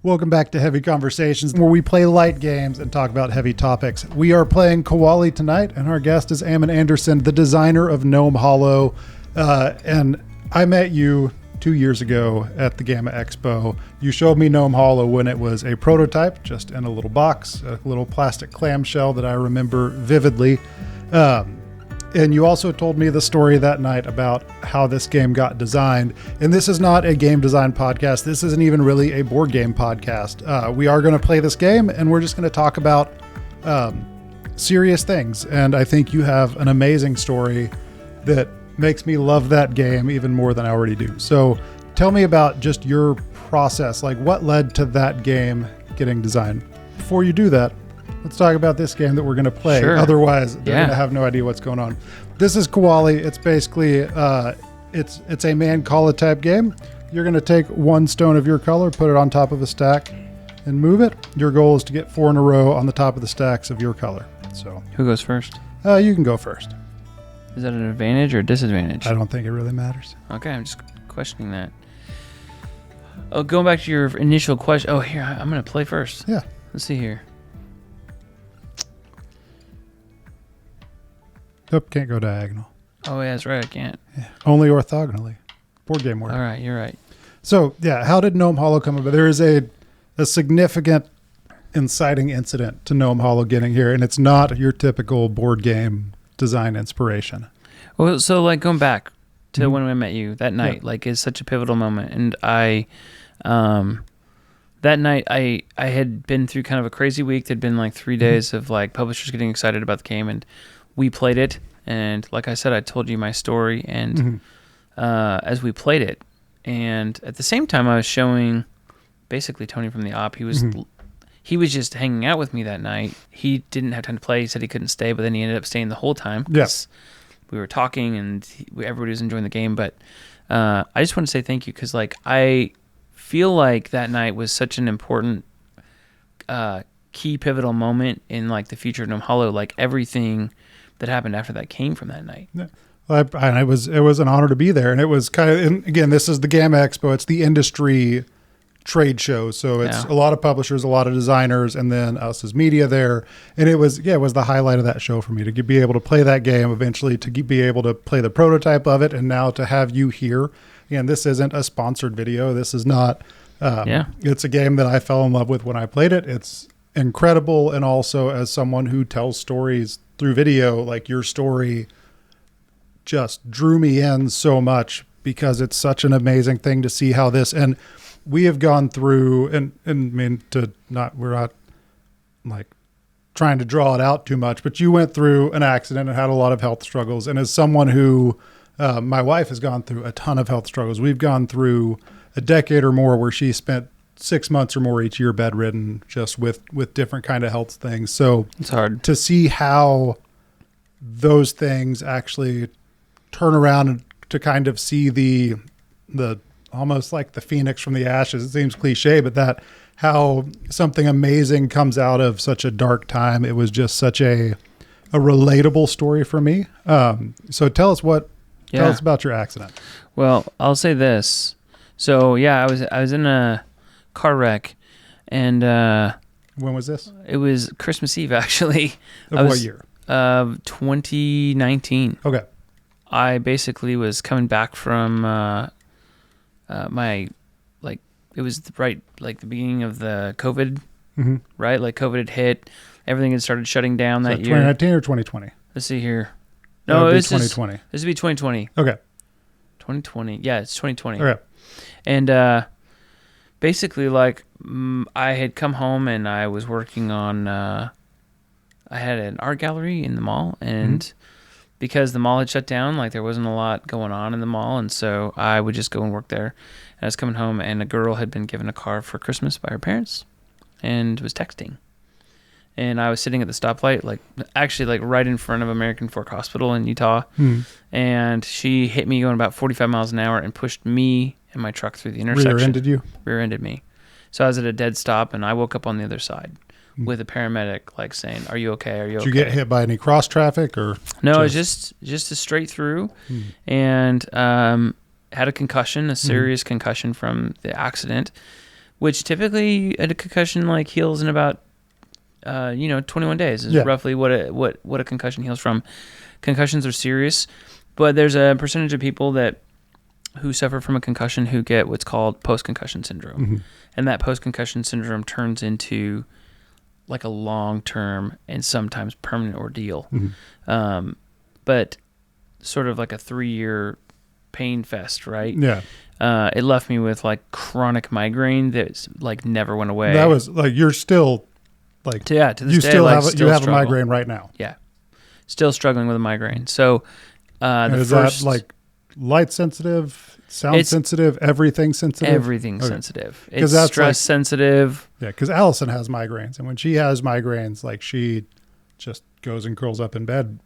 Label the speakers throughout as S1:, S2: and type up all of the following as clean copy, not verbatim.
S1: Welcome back to Heavy Conversations, where we play light games and talk about heavy topics. We are playing Koali tonight, and our guest is Ammon Anderson, the designer of Gnome Hollow. And I met you 2 years ago at the GAMA Expo. You showed me Gnome Hollow when it was a prototype, just in a little box, a little plastic clamshell that I remember vividly. And you also told me the story that night about how this game got designed. And this is not a game design podcast. This isn't even really a board game podcast. We are going to play this game, and we're just going to talk about serious things. And I think you have an amazing story that makes me love that game even more than I already do. So tell me about just your process. Like, what led to that game getting designed? Before you do that, let's talk about this game that we're going to play.
S2: Sure.
S1: Otherwise, they're going to have no idea what's going on. This is Koali. It's basically, it's a man-call-it type game. You're going to take one stone of your color, put it on top of a stack, and move it. Your goal is to get 4 in a row on the top of the stacks of your color. So,
S2: who goes first?
S1: You can go first.
S2: Is that an advantage or a disadvantage?
S1: I don't think it really matters.
S2: Okay, I'm just questioning that. Oh, going back to your initial question. Oh, here, I'm going to play first.
S1: Yeah.
S2: Let's see here.
S1: Nope, can't go diagonal.
S2: Oh, yeah, that's right. I can't.
S1: Yeah, only orthogonally. Board game work.
S2: All right, you're right.
S1: So, yeah, how did Gnome Hollow come about? There is a significant inciting incident to Gnome Hollow getting here, and it's not your typical board game design inspiration.
S2: Well, so like going back to when I met you that night, like is such a pivotal moment. And that night I had been through kind of a crazy week. There'd been like 3 days of like publishers getting excited about the game, and we played it. And like I said, I told you my story, and as we played it, and at the same time I was showing basically Tony from the op. He was just hanging out with me that night. He didn't have time to play. He said he couldn't stay, but then he ended up staying the whole time.
S1: Yes.
S2: We were talking, and everybody was enjoying the game. But I just want to say thank you, because like I feel like that night was such an important key pivotal moment in like the future of Gnome Hollow. Like everything that happened after that came from that night.
S1: Yeah. Well, it was an honor to be there, and it was kind of, and again, this is the GAMA Expo. It's the industry trade show, so it's a lot of publishers, a lot of designers, and then us as media there. And it was the highlight of that show for me to be able to play that game, eventually to be able to play the prototype of it, and now to have you here. And this isn't a sponsored video. This is not. It's a game that I fell in love with when I played it. It's incredible, and also as someone who tells stories through video, like your story just drew me in so much, because it's such an amazing thing to see how this, and we have gone through, and I mean, we're not like trying to draw it out too much, but you went through an accident and had a lot of health struggles. And as someone who, my wife has gone through a ton of health struggles. We've gone through a decade or more where she spent 6 months or more each year bedridden, just with different kind of health things. So
S2: it's hard
S1: to see how those things actually turn around, and to kind of see the almost like the phoenix from the ashes. It seems cliche, but that how something amazing comes out of such a dark time. It was just such a relatable story for me. So tell us about your accident.
S2: Well, I'll say this. So yeah, I was in a car wreck, and
S1: when was this?
S2: It was Christmas Eve, actually.
S1: What year?
S2: 2019.
S1: Okay.
S2: I basically was coming back from it was right like the beginning of the COVID, right? Like COVID had hit, everything had started shutting down that year.
S1: 2019 or 2020?
S2: Let's see here. No, it's
S1: 2020.
S2: This would be 2020.
S1: Okay.
S2: 2020. Yeah, it's 2020.
S1: Okay.
S2: And basically, like I had come home and I was working on. I had an art gallery in the mall, and because the mall had shut down, like there wasn't a lot going on in the mall, and so I would just go and work there. And I was coming home, and a girl had been given a car for Christmas by her parents, and was texting. And I was sitting at the stoplight, like right in front of American Fork Hospital in Utah, and she hit me going about 45 miles an hour and pushed me and my truck through the intersection.
S1: Rear-ended you?
S2: Rear-ended me. So I was at a dead stop, and I woke up on the other side with a paramedic like saying, "Are you okay? Are you okay?"
S1: Did you get hit by any cross traffic or?
S2: No, it was just a straight through, and had a concussion, a serious concussion from the accident. which typically a concussion like heals in about 21 days is roughly what a concussion heals from. Concussions are serious, but there's a percentage of people who suffer from a concussion who get what's called post-concussion syndrome. And that post-concussion syndrome turns into like a long-term and sometimes permanent ordeal. But sort of like a 3-year pain fest, right?
S1: Yeah.
S2: It left me with like chronic migraine that's like never went away.
S1: That was like, you're still like,
S2: to this
S1: you
S2: day,
S1: still
S2: like,
S1: have, you have a migraine right now.
S2: Yeah. Still struggling with a migraine. So,
S1: is that like light sensitive, sound sensitive, everything sensitive?
S2: Everything sensitive. It's stress sensitive.
S1: Yeah, because Allison has migraines, and when she has migraines, like she just goes and curls up in bed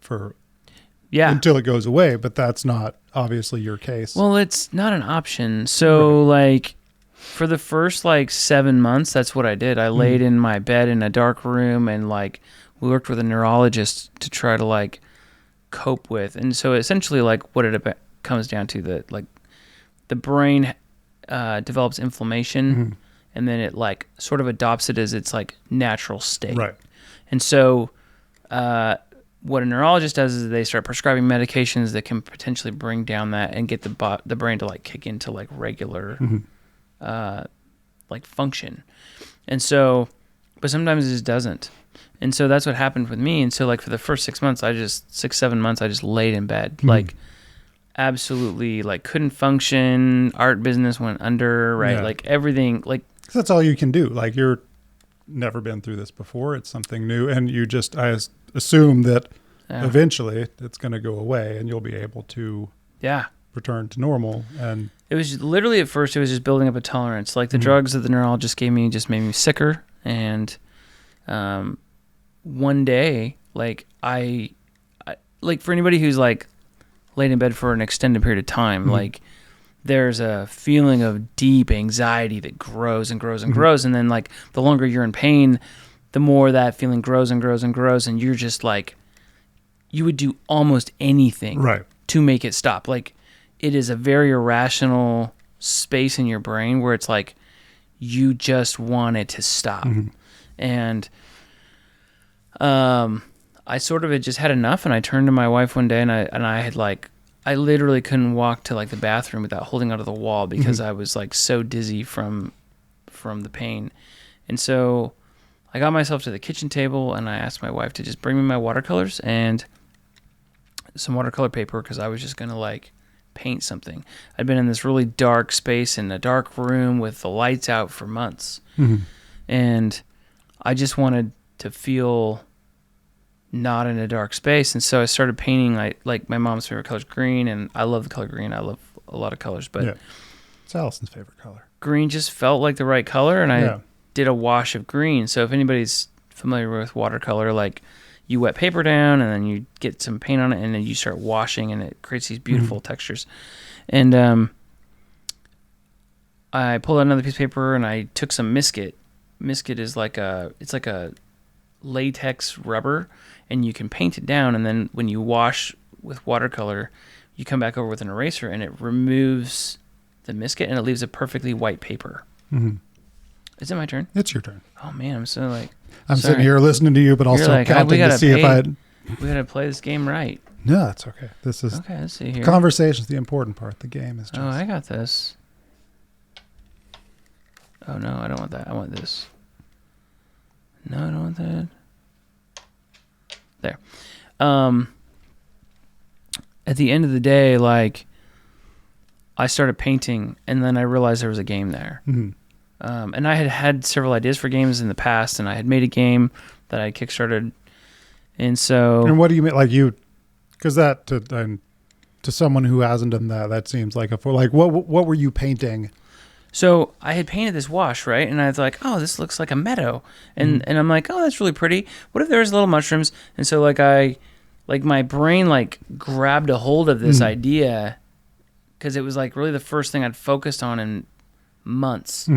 S1: until it goes away. But that's not obviously your case.
S2: Well, it's not an option. So like for the first like 7 months, that's what I did. I laid in my bed in a dark room, and like we worked with a neurologist to try to like cope with. And so essentially like what it comes down to, that like the brain develops inflammation and then it like sort of adopts it as its like natural state.
S1: Right.
S2: And so what a neurologist does is they start prescribing medications that can potentially bring down that and get the brain to like kick into like regular like function. And so, but sometimes it just doesn't. And so that's what happened with me. And so like for the first 6 months, 7 months, I just laid in bed, like absolutely like couldn't function. Art business went under, right? Yeah. Like everything, like.
S1: That's all you can do. Like you're never been through this before. It's something new. And I assume that eventually it's going to go away and you'll be able to return to normal. And
S2: it was literally at first, it was just building up a tolerance. Like the drugs that the neurologist gave me just made me sicker. And, one day, like I like for anybody who's like laid in bed for an extended period of time, like there's a feeling of deep anxiety that grows and grows and grows. And then like the longer you're in pain, the more that feeling grows and grows and grows. And you're just like, you would do almost anything to make it stop. Like it is a very irrational space in your brain where it's like, you just want it to stop. And I sort of had just had enough, and I turned to my wife one day, and I had like, I literally couldn't walk to like the bathroom without holding onto the wall because I was like so dizzy from the pain. And so I got myself to the kitchen table, and I asked my wife to just bring me my watercolors and some watercolor paper because I was just going to like paint something. I'd been in this really dark space in a dark room with the lights out for months. And I just wanted to feel not in a dark space. And so I started painting like my mom's favorite color is green, and I love the color green. I love a lot of colors, but
S1: it's Allison's favorite color.
S2: Green just felt like the right color, and I did a wash of green. So if anybody's familiar with watercolor, like you wet paper down and then you get some paint on it and then you start washing and it creates these beautiful textures. And I pulled out another piece of paper and I took some Misket. Misket is like a latex rubber, and you can paint it down, and then when you wash with watercolor, you come back over with an eraser and it removes the Misket and it leaves a perfectly white paper. Is it my turn?
S1: It's your turn.
S2: Oh man, I'm so like
S1: sitting here listening to you, but also like, counting to see if
S2: we gotta play this game right.
S1: No, that's okay. This is
S2: okay. Let's see here.
S1: Conversation's the important part. The game is just.
S2: Oh, I got this. Oh no, I don't want that. I want this. No, I don't want that. There. At the end of the day, like, I started painting, and then I realized there was a game there. And I had several ideas for games in the past, and I had made a game that I kickstarted. And so...
S1: And what do you mean? Like you... Because that, to someone who hasn't done that, that seems like like, what were you painting?
S2: So I had painted this wash, right? And I was like, oh, this looks like a meadow. And I'm like, oh, that's really pretty. What if there was little mushrooms? And so like my brain like grabbed a hold of this idea because it was like really the first thing I'd focused on in months.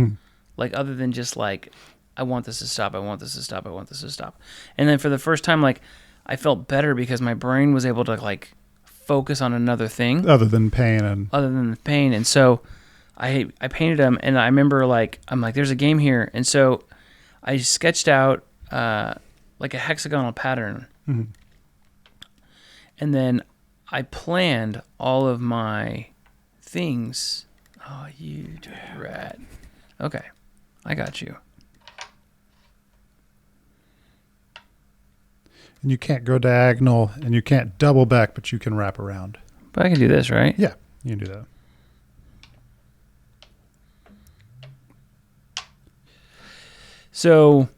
S2: Like other than just like, I want this to stop. I want this to stop. I want this to stop. And then for the first time, like I felt better because my brain was able to like focus on another thing.
S1: Other than pain.
S2: And so I painted them, and I remember I'm like, there's a game here, and so I sketched out like a hexagonal pattern, and then I planned all of my things. Oh, you rat. Okay, I got you.
S1: And you can't go diagonal, and you can't double back, but you can wrap around.
S2: But I can do this, right?
S1: Yeah, you can do that.
S2: So,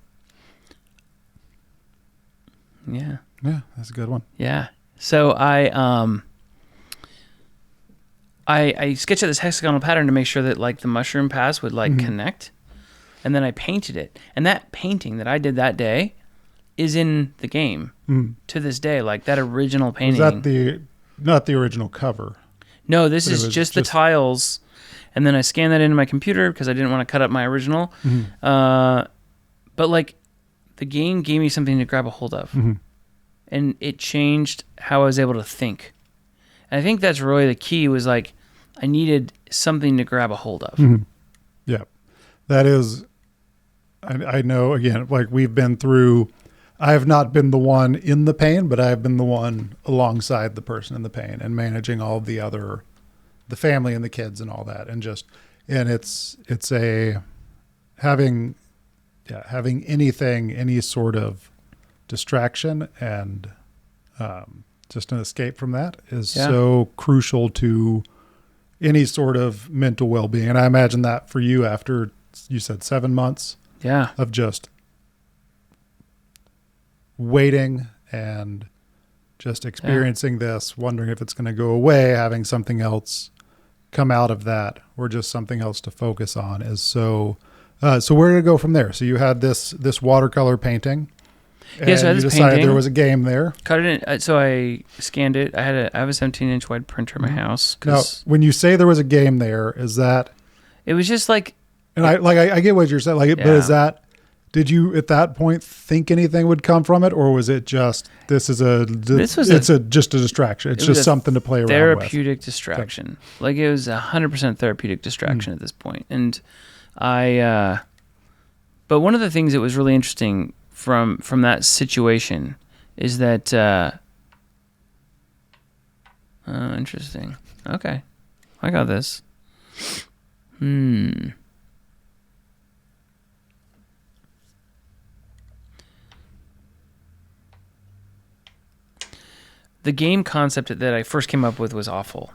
S2: yeah.
S1: Yeah, that's a good one.
S2: Yeah. So I sketched out this hexagonal pattern to make sure that like the mushroom paths would like connect, and then I painted it. And that painting that I did that day is in the game to this day. Like that original painting.
S1: Was that not the original cover?
S2: No, this is just the tiles, and then I scanned that into my computer because I didn't want to cut up my original. But like the game gave me something to grab a hold of, and it changed how I was able to think. And I think that's really the key. Was like I needed something to grab a hold of.
S1: Yeah, that is. I know. Again, like we've been through. I have not been the one in the pain, but I have been the one alongside the person in the pain and managing all of the family and the kids and all that. And it's having anything, any sort of distraction and just an escape from that is so crucial to any sort of mental well-being. And I imagine that for you after you said 7 months of just waiting and just experiencing this, wondering if it's going to go away, having something else come out of that or just something else to focus on is so where did it go from there? So you had this watercolor painting and
S2: so I had
S1: you
S2: this
S1: decided
S2: painting,
S1: there was a game there.
S2: Cut it in, so I scanned it. I have a 17-inch wide printer in my house.
S1: Now, when you say there was a game there, is that
S2: it was just like,
S1: and I get what you're saying, but is that, did you at that point think anything would come from it, or was it just just a distraction? It's just something to play around with.
S2: Therapeutic distraction. Okay. Like it was 100% therapeutic distraction at this point. And but one of the things that was really interesting from that situation is that interesting. Okay, I got this. The game concept that I first came up with was awful.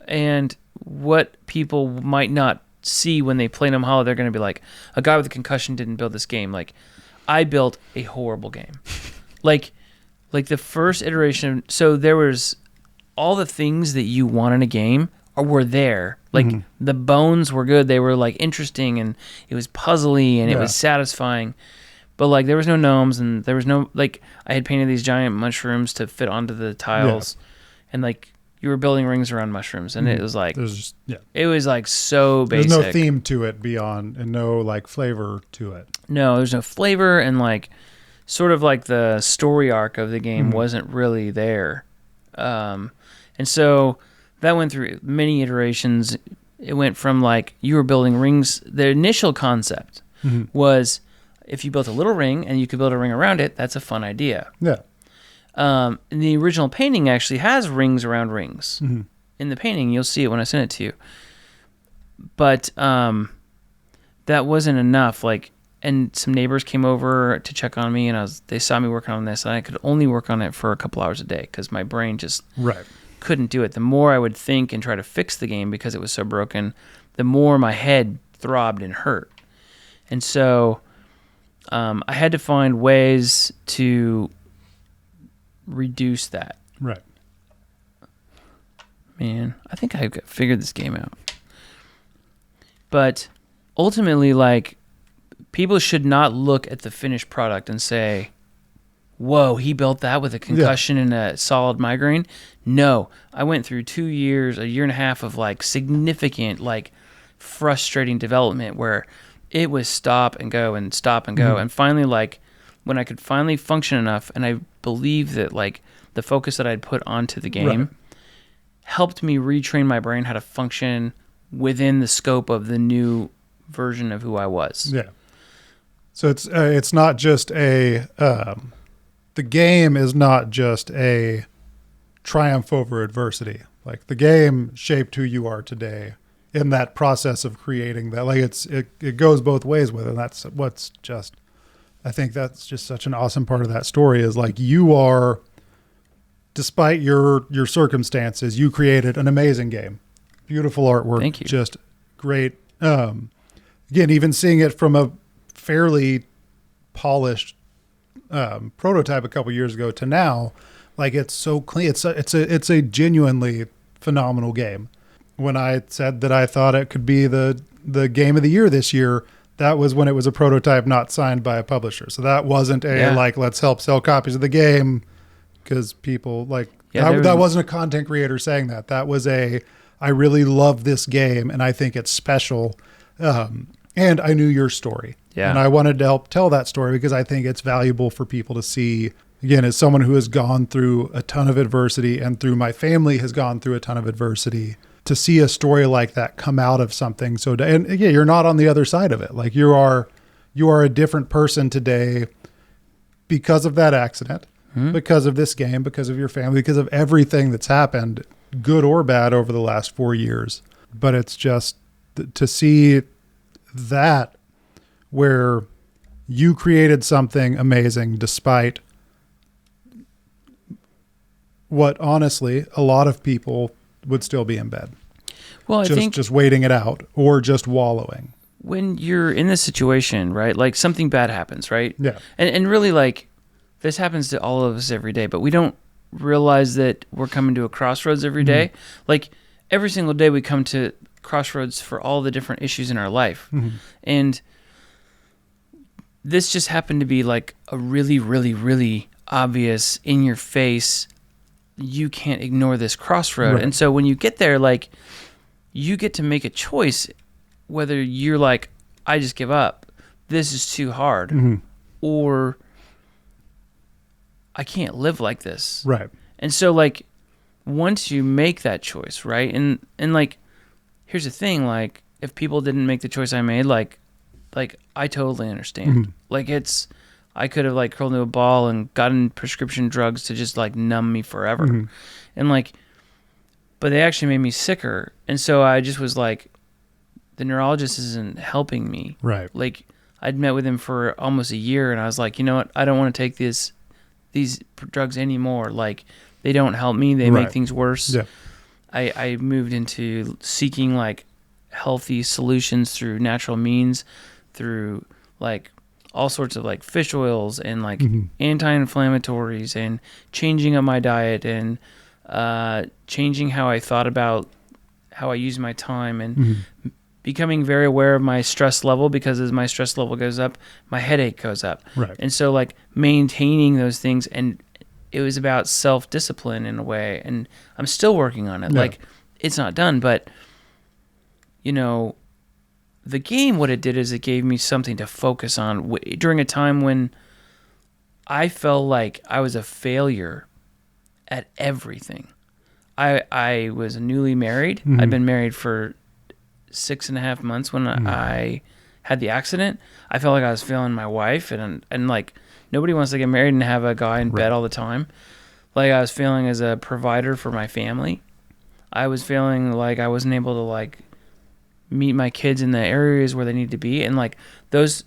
S2: And what people might not see when they play Gnome Hollow, they're going to be like, a guy with a concussion didn't build this game. Like, I built a horrible game. like the first iteration, so there was all the things that you want in a game were there. Like, the bones were good. They were, like, interesting, and it was puzzly, and it was satisfying. But, like, there was no gnomes, and there was no, like, I had painted these giant mushrooms to fit onto the tiles. And, like, you were building rings around mushrooms, and it was, like, it was, like, so basic.
S1: There's no theme to it beyond, and no, like, flavor to it.
S2: No, there's no flavor, and, like, sort of, like, the story arc of the game wasn't really there. And so that went through many iterations. It went from, like, you were building rings. The initial concept was, if you built a little ring and you could build a ring around it, that's a fun idea.
S1: Yeah.
S2: And the original painting actually has rings around rings. In the painting, you'll see it when I send it to you. But that wasn't enough. Like, and some neighbors came over to check on me, and they saw me working on this, and I could only work on it for a couple hours a day because my brain just couldn't do it. The more I would think and try to fix the game because it was so broken, the more my head throbbed and hurt. And so I had to find ways to reduce that.
S1: Right.
S2: Man, I think I figured this game out. But ultimately, like, people should not look at the finished product and say, whoa, he built that with a concussion and a solid migraine. No, I went through 2 years, a year and a half of, like, significant, like, frustrating development where it was stop and go and stop and go. And finally, like, when I could finally function enough, and I believe that, like, the focus that I'd put onto the game helped me retrain my brain how to function within the scope of the new version of who I was.
S1: Yeah. So it's not just the game is not just a triumph over adversity. Like the game shaped who you are today in that process of creating that. Like it goes both ways with it. And that's what's just, I think that's just such an awesome part of that story is like you are, despite your circumstances, you created an amazing game. Beautiful artwork.
S2: Thank you.
S1: Just great. Again, even seeing it from a fairly polished prototype a couple years ago to now, like it's so clean. It's a genuinely phenomenal game. When I said that I thought it could be the game of the year this year, that was when it was a prototype not signed by a publisher. So that wasn't like, let's help sell copies of the game because people like, that wasn't a content creator saying that. That was I really love this game and I think it's special. And I knew your story. Yeah. And I wanted to help tell that story because I think it's valuable for people to see. Again, as someone who has gone through a ton of adversity and through my family has gone through a ton of adversity, to see a story like that come out of something. So, and again, you're not on the other side of it. Like you are a different person today because of that accident, because of this game, because of your family, because of everything that's happened, good or bad, over the last 4 years. But it's just to see that where you created something amazing despite what honestly a lot of people would still be in bed.
S2: Well, I think
S1: just waiting it out or just wallowing.
S2: When you're in this situation, right? Like something bad happens, right?
S1: Yeah.
S2: And really like this happens to all of us every day, but we don't realize that we're coming to a crossroads every day. Like every single day we come to crossroads for all the different issues in our life. And this just happened to be like a really, really, really obvious in your face, you can't ignore this crossroad. Right. And so when you get there, like you get to make a choice whether you're like, I just give up, this is too hard, or I can't live like this.
S1: Right.
S2: And so like once you make that choice, right? And like here's the thing, like if people didn't make the choice I made, like I totally understand. Like I could have like curled into a ball and gotten prescription drugs to just like numb me forever. And like, but they actually made me sicker. And so I just was like, the neurologist isn't helping me.
S1: Right.
S2: Like I'd met with him for almost a year and I was like, you know what? I don't want to take these drugs anymore. Like they don't help me. They make things worse.
S1: Yeah.
S2: I moved into seeking like healthy solutions through natural means, through like all sorts of like fish oils and like anti-inflammatories and changing up my diet and changing how I thought about how I use my time and becoming very aware of my stress level, because as my stress level goes up, my headache goes up.
S1: Right.
S2: And so like maintaining those things, and it was about self-discipline in a way, and I'm still working on it. Yeah. Like it's not done, but you know, the game, what it did is it gave me something to focus on during a time when I felt like I was a failure at everything. I was newly married. I'd been married for 6.5 months when I had the accident. I felt like I was failing my wife, and like nobody wants to get married and have a guy in bed all the time. Like I was feeling as a provider for my family. I was feeling like I wasn't able to like meet my kids in the areas where they need to be, and like those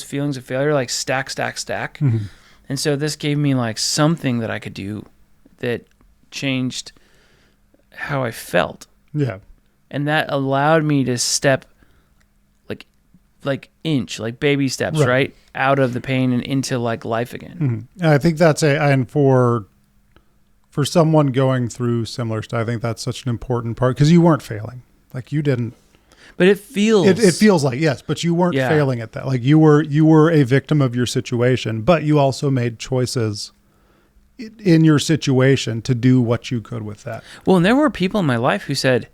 S2: feelings of failure like stack. And so this gave me like something that I could do that changed how I felt. Yeah. And that allowed me to step like baby steps, right? Out of the pain and into like life again.
S1: And I think that's and for someone going through similar stuff, I think that's such an important part, because you weren't failing. Like you didn't.
S2: But it feels
S1: like, yes, but you weren't failing at that. Like you were a victim of your situation, but you also made choices in your situation to do what you could with that.
S2: Well, and there were people in my life who said,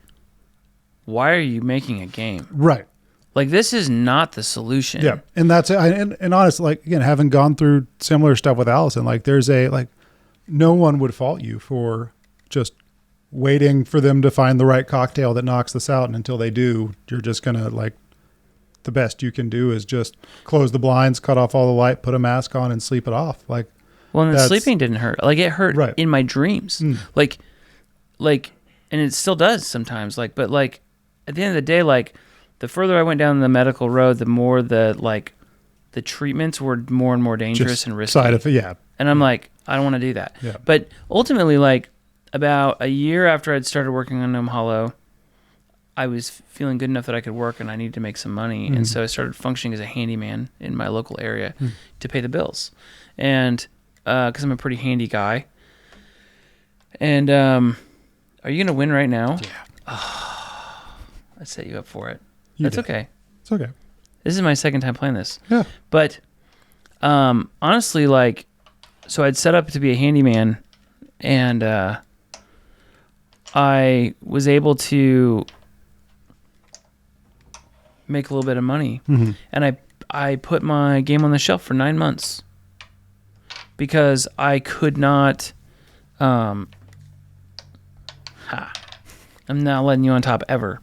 S2: why are you making a game?
S1: Right.
S2: Like this is not the solution.
S1: Yeah. And that's and honestly, like again, having gone through similar stuff with Allison, like there's no one would fault you for just waiting for them to find the right cocktail that knocks this out. And until they do, you're just going to like, the best you can do is just close the blinds, cut off all the light, put a mask on and sleep it off. Like,
S2: well, and the sleeping didn't hurt. Like, it hurt in my dreams. Like, and it still does sometimes. Like, but like at the end of the day, like the further I went down the medical road, the more the treatments were more and more dangerous
S1: just
S2: and risky.
S1: Side effect, yeah.
S2: And I'm like, I don't want to do that.
S1: Yeah.
S2: But ultimately, like about a year after I'd started working on Gnome Hollow, I was feeling good enough that I could work and I needed to make some money. And so I started functioning as a handyman in my local area to pay the bills. And because I'm a pretty handy guy. And are you going to win right now?
S1: Yeah.
S2: Oh, I set you up for it.
S1: You
S2: That's
S1: did.
S2: okay.
S1: It's okay.
S2: This is my second time playing this.
S1: Yeah.
S2: But honestly, like, so I'd set up to be a handyman, and I was able to make a little bit of money. And I put my game on the shelf for 9 months because I could not... I'm not letting you on top ever.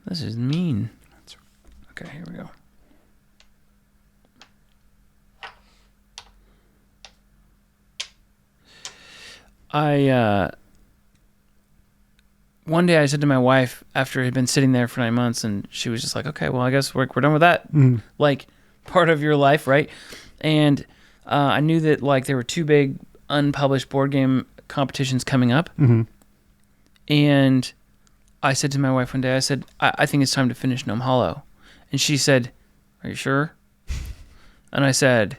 S2: This is mean. Okay, here we go. One day I said to my wife after it had been sitting there for 9 months, and she was just like, okay, well, I guess we're done with that. Like, part of your life, right? And I knew that like there were 2 big unpublished board game competitions coming up. And I said to my wife one day, I said, I think it's time to finish Gnome Hollow. And she said, are you sure? And I said,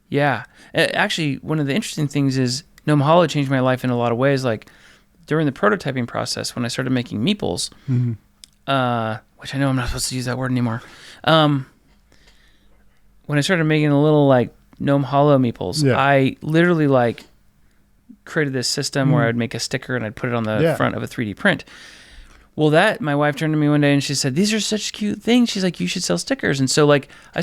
S2: yeah. Actually, one of the interesting things is Gnome Hollow changed my life in a lot of ways. Like during the prototyping process, when I started making meeples, which I know I'm not supposed to use that word anymore. When I started making the little like Gnome Hollow meeples, I literally like created this system where I'd make a sticker and I'd put it on the front of a 3D print. Well, my wife turned to me one day and she said, these are such cute things. She's like, you should sell stickers. And so like I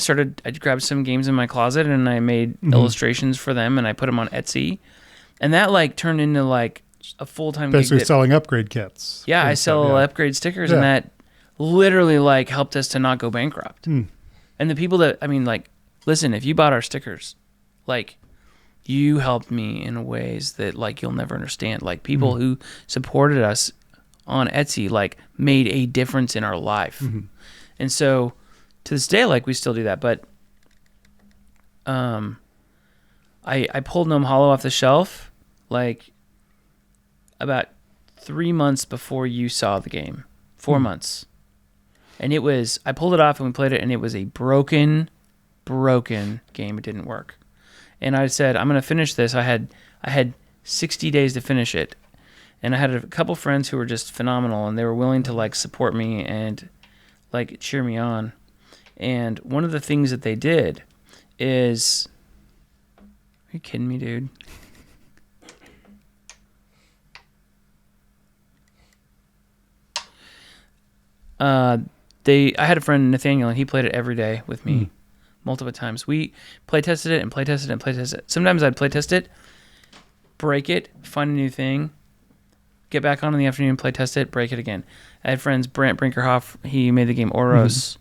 S2: grabbed some games in my closet and I made illustrations for them and I put them on Etsy. And that like turned into like a full-time gig.
S1: Basically selling upgrade kits.
S2: Yeah, I sell upgrade stickers and that literally like helped us to not go bankrupt. And the people that, I mean like, listen, if you bought our stickers, like you helped me in ways that like you'll never understand. Like people who supported us on Etsy like made a difference in our life. And so to this day, like we still do that. But I pulled Gnome Hollow off the shelf like about 3 months before you saw the game. 4 months. And I pulled it off and we played it and it was a broken game. It didn't work. And I said, I'm going to finish this. I had 60 days to finish it. And I had a couple friends who were just phenomenal and they were willing to like support me and like cheer me on. And one of the things that they did is, are you kidding me, dude? I had a friend, Nathaniel, and he played it every day with me multiple times. We play tested it and play tested it and play tested it. Sometimes I'd play test it, break it, find a new thing, get back on in the afternoon, play test it, break it again. I had friends, Brant Brinkerhoff, he made the game Oros.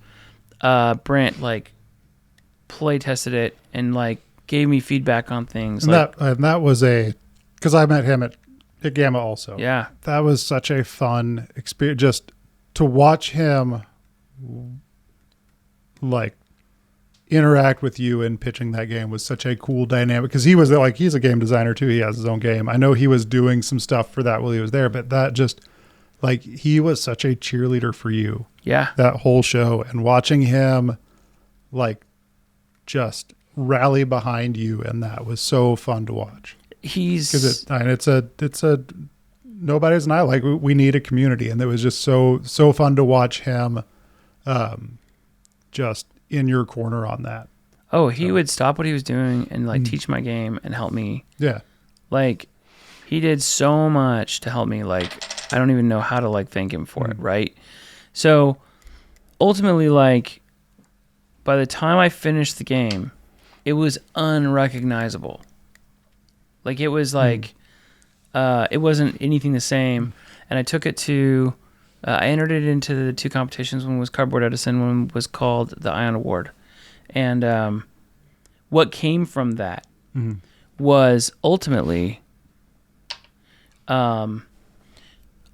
S2: Brant like play tested it and like gave me feedback on things.
S1: And that was because I met him at GAMA also.
S2: Yeah.
S1: That was such a fun experience. Just to watch him like interact with you in pitching that game was such a cool dynamic because he's a game designer too. He has his own game. I know he was doing some stuff for that while he was there, but that just like he was such a cheerleader for you.
S2: Yeah. That
S1: whole show and watching him like just rally behind you. And that was so fun to watch. It's a Nobody's and I like, we need a community. And it was just so fun to watch him just in your corner on that.
S2: Oh, he would stop what he was doing and like teach my game and help me.
S1: Yeah.
S2: Like he did so much to help me. Like, I don't even know how to like thank him for it. Right. So ultimately, like by the time I finished the game, it was unrecognizable. Like it was like it wasn't anything the same. And I took it to I entered it into the 2 competitions. One was Cardboard Edison, one was called the Ion Award. And what came from that was ultimately I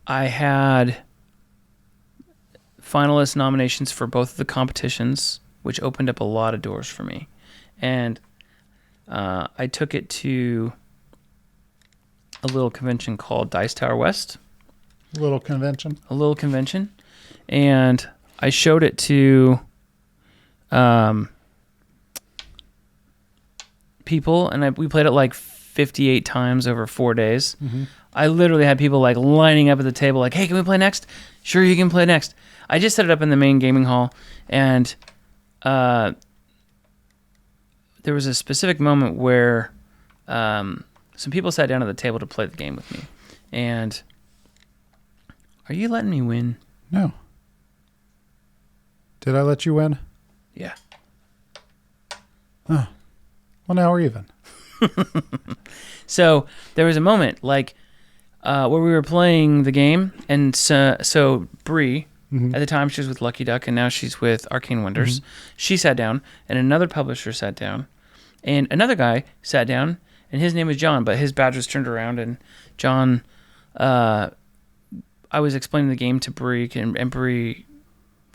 S2: had finalist nominations for both of the competitions, which opened up a lot of doors for me. And I took it to a little convention called Dice Tower West.
S1: A little convention.
S2: And I showed it to people, and we played it like 58 times over 4 days. I literally had people like lining up at the table like, hey, can we play next? Sure, you can play next. I just set it up in the main gaming hall, and there was a specific moment where some people sat down at the table to play the game with me. And are you letting me win?
S1: No. Did I let you win?
S2: Yeah.
S1: Oh. Well, now we're even.
S2: So there was a moment like where we were playing the game, and so Bree, at the time she was with Lucky Duck, and now she's with Arcane Wonders. She sat down, and another publisher sat down, and another guy sat down, and his name was John, but his badge was turned around, and John, I was explaining the game to Bree, and Bree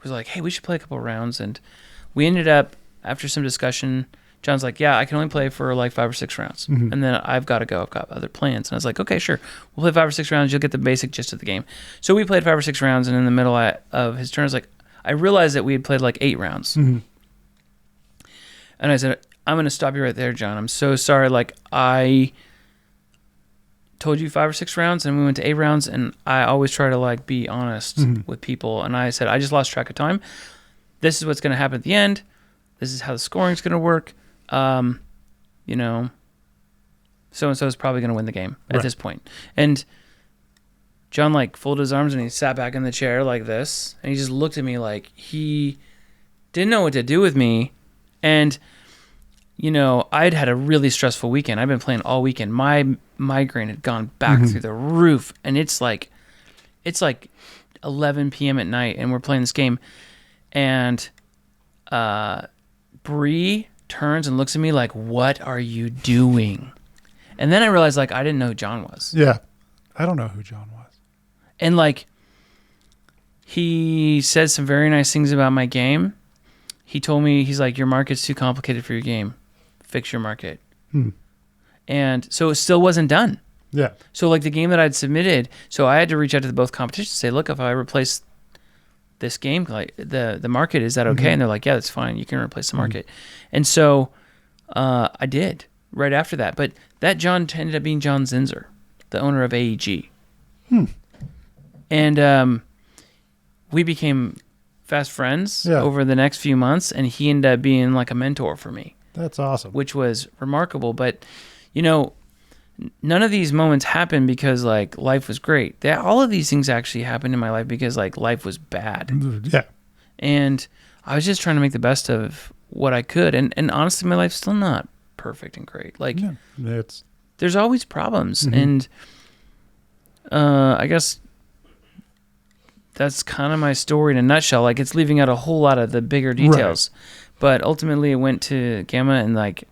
S2: was like, hey, we should play a couple of rounds, and we ended up, after some discussion, John's like, yeah, I can only play for like 5 or 6 rounds. And then I've got to go. I've got other plans. And I was like, okay, sure. We'll play 5 or 6 rounds. You'll get the basic gist of the game. So we played 5 or 6 rounds, and in the middle of his turn, I was like, I realized that we had played like 8 rounds. And I said, I'm going to stop you right there, John. I'm so sorry. Like, I told you 5 or 6 rounds, and we went to 8 rounds, and I always try to like be honest with people. And I said, I just lost track of time. This is what's going to happen at the end. This is how the scoring's going to work. You know, so-and-so is probably going to win the game at this point. And John like folded his arms and he sat back in the chair like this, and he just looked at me like he didn't know what to do with me. And, you know, I'd had a really stressful weekend. I've been playing all weekend. My migraine had gone back through the roof, and it's like 11 p.m. at night, and we're playing this game, and Bree turns and looks at me like, what are you doing? And then I realized, like, I didn't know who John was.
S1: Yeah. I don't know who John was.
S2: And, like, he said some very nice things about my game. He told me, he's like, your market's too complicated for your game. Fix your market. And so it still wasn't done.
S1: Yeah.
S2: So, like, the game that I'd submitted, so I had to reach out to both competitions and say, look, if I replace this game, like the market, is that okay? And they're like, yeah, that's fine. You can replace the market. And so I did right after that. But that John ended up being John Zinzer, the owner of AEG. And we became fast friends over the next few months, and he ended up being like a mentor for me.
S1: That's awesome.
S2: Which was remarkable. But, you know, none of these moments happened because like life was great. All of these things actually happened in my life because like life was bad.
S1: Yeah.
S2: And I was just trying to make the best of what I could. And honestly, my life's still not perfect and great. Like there's always problems. And I guess that's kind of my story in a nutshell. Like it's leaving out a whole lot of the bigger details. But ultimately it went to GAMA, and like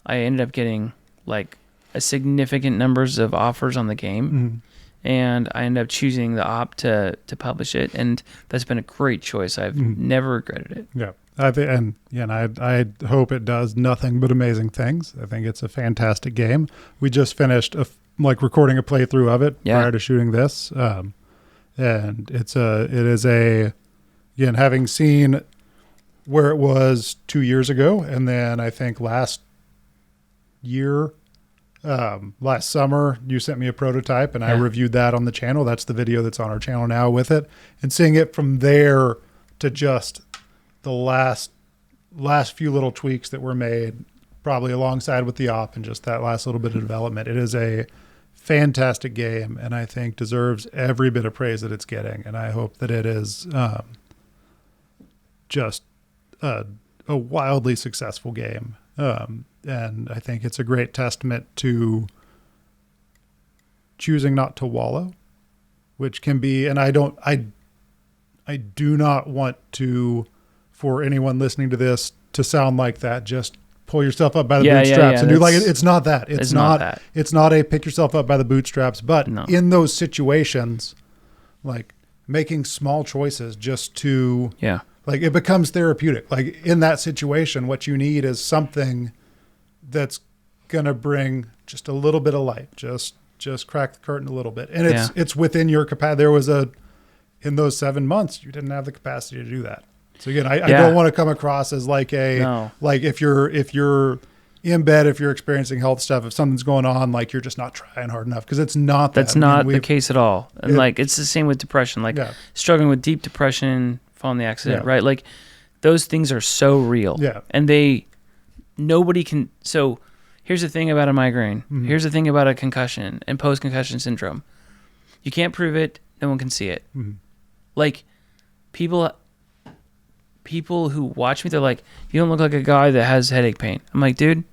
S2: I ended up getting like a significant numbers of offers on the game, and I ended up choosing the op to publish it, and that's been a great choice. I've never regretted it.
S1: Yeah, I hope it does nothing but amazing things. I think it's a fantastic game. We just finished recording a playthrough of it prior to shooting this, and it is again, having seen where it was 2 years ago, and then I think last summer you sent me a prototype, and I reviewed that on the channel. That's the video that's on our channel now with it, and seeing it from there to just the last few little tweaks that were made, probably alongside with the op, and just that last little bit of development. It is a fantastic game, and I think deserves every bit of praise that it's getting, and I hope that it is just a wildly successful game. And I think it's a great testament to choosing not to wallow, which can be, and I do not want to, for anyone listening to this, to sound like that. Just pull yourself up by the bootstraps and do like, it's not that. It's not that. It's not a pick yourself up by the bootstraps, but in those situations, like making small choices just to, like it becomes therapeutic. Like in that situation, what you need is something that's going to bring just a little bit of light, just crack the curtain a little bit. And it's within your capacity. In those 7 months, you didn't have the capacity to do that. So again, I don't want to come across as like like if you're in bed, if you're experiencing health stuff, if something's going on, like you're just not trying hard enough, because it's not that.
S2: That's not the case at all. And like it's the same with depression, like struggling with deep depression following the accident, right? Like those things are so real. Yeah. And nobody can. So here's the thing about a migraine. Mm-hmm. Here's the thing about a concussion and post-concussion syndrome. You can't prove it. No one can see it. Mm-hmm. Like people who watch me, they're like, you don't look like a guy that has headache pain. I'm like, dude,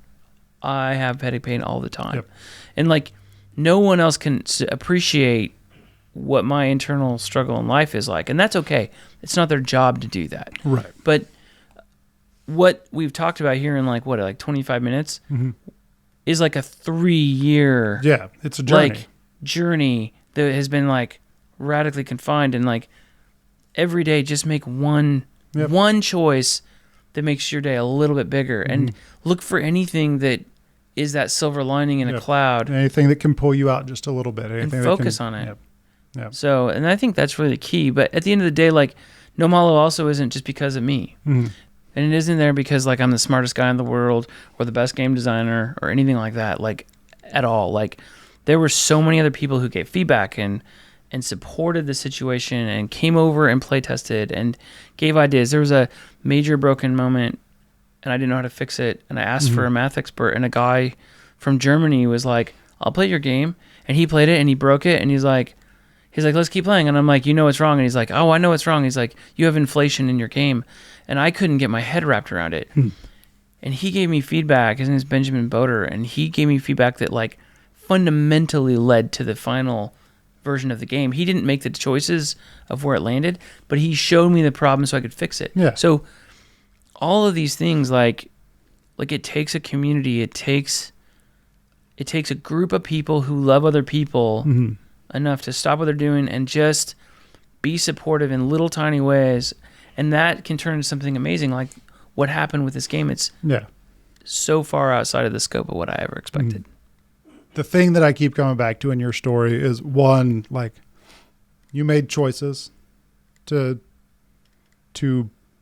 S2: I have headache pain all the time. Yep. And like no one else can appreciate what my internal struggle in life is like. And that's okay. It's not their job to do that.
S1: Right.
S2: But what we've talked about here in like 25 minutes is like a 3-year
S1: it's a journey.
S2: Like journey that has been like radically confined, and like every day just make one choice that makes your day a little bit bigger, and look for anything that is that silver lining in a cloud.
S1: Anything that can pull you out just a little bit. Anything
S2: and focus on it. Yep. So, and I think that's really key. But at the end of the day, like Gnome Hollow also isn't just because of me. Mm-hmm. And it isn't there because like I'm the smartest guy in the world or the best game designer or anything like that, like at all. Like there were so many other people who gave feedback and supported the situation and came over and play tested and gave ideas. There was a major broken moment and I didn't know how to fix it. And I asked for a math expert, and a guy from Germany was like, I'll play your game. And he played it and he broke it. And he's like, let's keep playing. And I'm like, you know what's wrong? And he's like, oh, I know what's wrong. He's like, you have inflation in your game. And I couldn't get my head wrapped around it. And he gave me feedback. His name is Benjamin Boder. And he gave me feedback that like fundamentally led to the final version of the game. He didn't make the choices of where it landed, but he showed me the problem so I could fix it. Yeah. So all of these things, like it takes a community. It takes a group of people who love other people enough to stop what they're doing and just be supportive in little tiny ways. And that can turn into something amazing. Like what happened with this game. It's so far outside of the scope of what I ever expected.
S1: The thing that I keep coming back to in your story is, one, like you made choices to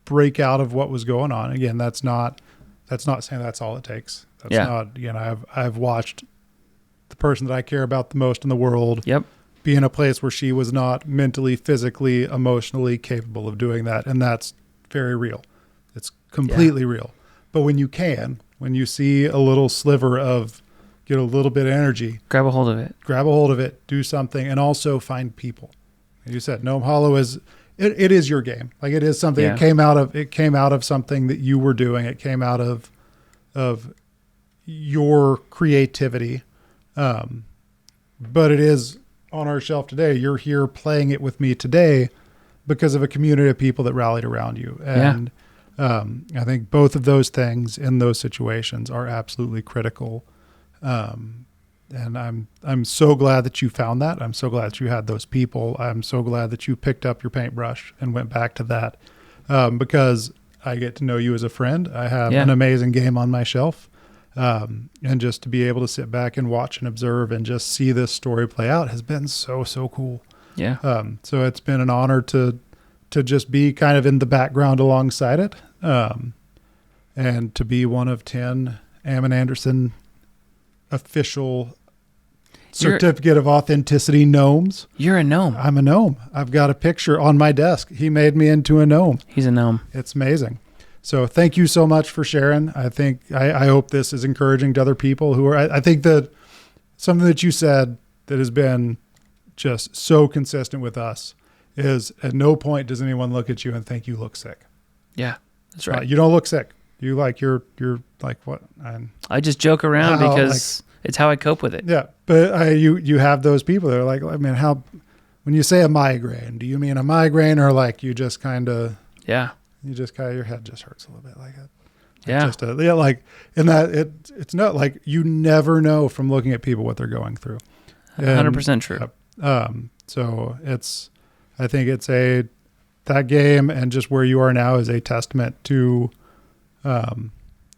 S1: break out of what was going on. Again, that's not saying that's all it takes. That's not, again, I've watched the person that I care about the most in the world be in a place where she was not mentally, physically, emotionally capable of doing that. And that's very real. It's completely real. But when you see a little sliver of, get a little bit of energy,
S2: grab a hold of it,
S1: do something, and also find people. As you said, Gnome Hollow it is your game. Like it is something. It came out of something that you were doing. It came out of your creativity. But it is on our shelf today. You're here playing it with me today because of a community of people that rallied around you. And I think both of those things in those situations are absolutely critical. And I'm so glad that you found that. I'm so glad that you had those people. I'm so glad that you picked up your paintbrush and went back to that, because I get to know you as a friend. I have an amazing game on my shelf. And just to be able to sit back and watch and observe and just see this story play out has been so cool.
S2: Yeah.
S1: So it's been an honor to just be kind of in the background alongside it. And to be one of 10 Ammon Anderson official certificate of authenticity gnomes.
S2: You're a gnome.
S1: I'm a gnome. I've got a picture on my desk. He made me into a gnome.
S2: He's a gnome.
S1: It's amazing. So thank you so much for sharing. I hope this is encouraging to other people who are, I think that something that you said that has been just so consistent with us is at no point does anyone look at you and think you look sick.
S2: Yeah, that's right.
S1: You don't look sick. You're like what?
S2: I just joke around because It's how I cope with it.
S1: Yeah. But you have those people that are like, I mean, when you say a migraine, do you mean a migraine or like you just kind of, your head just hurts a little bit like it?
S2: Yeah.
S1: In that it's not like you never know from looking at people what they're going through.
S2: 100% true.
S1: So I think that game and just where you are now is a testament to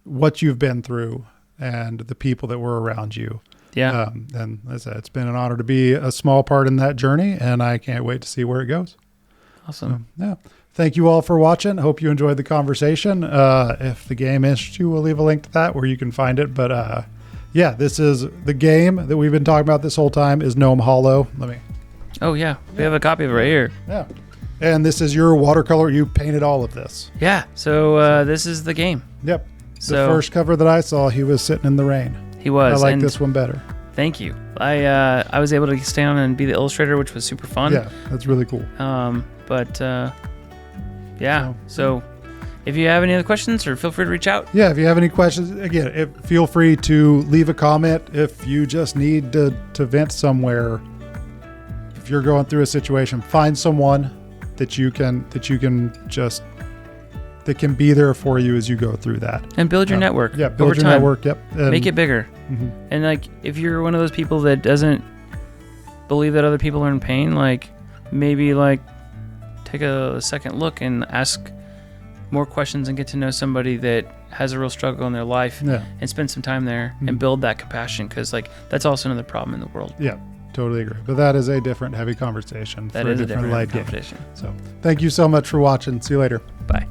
S1: what you've been through and the people that were around you.
S2: Yeah.
S1: And as I said, it's been an honor to be a small part in that journey, and I can't wait to see where it goes.
S2: Awesome.
S1: Yeah. Thank you all for watching. Hope you enjoyed the conversation. If the game interests you, we'll leave a link to that where you can find it. But this is the game that we've been talking about this whole time is Gnome Hollow.
S2: Oh, yeah. We have a copy of it right here.
S1: Yeah. And this is your watercolor. You painted all of this.
S2: Yeah. So this is the game.
S1: Yep. The first cover that I saw, he was sitting in the rain.
S2: He was.
S1: I like this one better.
S2: Thank you. I was able to stay on and be the illustrator, which was super fun.
S1: Yeah, that's really cool.
S2: So if you have any other questions, or feel free to reach out.
S1: Yeah, if you have any questions, again, feel free to leave a comment. If you just need to vent somewhere, if you're going through a situation, find someone that can be there for you as you go through that.
S2: And build your network.
S1: Yeah, build your network. Yep. And
S2: make it bigger.
S1: Mm-hmm.
S2: And like, if you're one of those people that doesn't believe that other people are in pain, like maybe like take a second look and ask more questions and get to know somebody that has a real struggle in their life, and spend some time there and build that compassion, because like that's also another problem in the world.
S1: Yeah, totally agree. But that is a different heavy conversation.
S2: That is a different
S1: light
S2: conversation.
S1: So thank you so much for watching. See you later.
S2: Bye.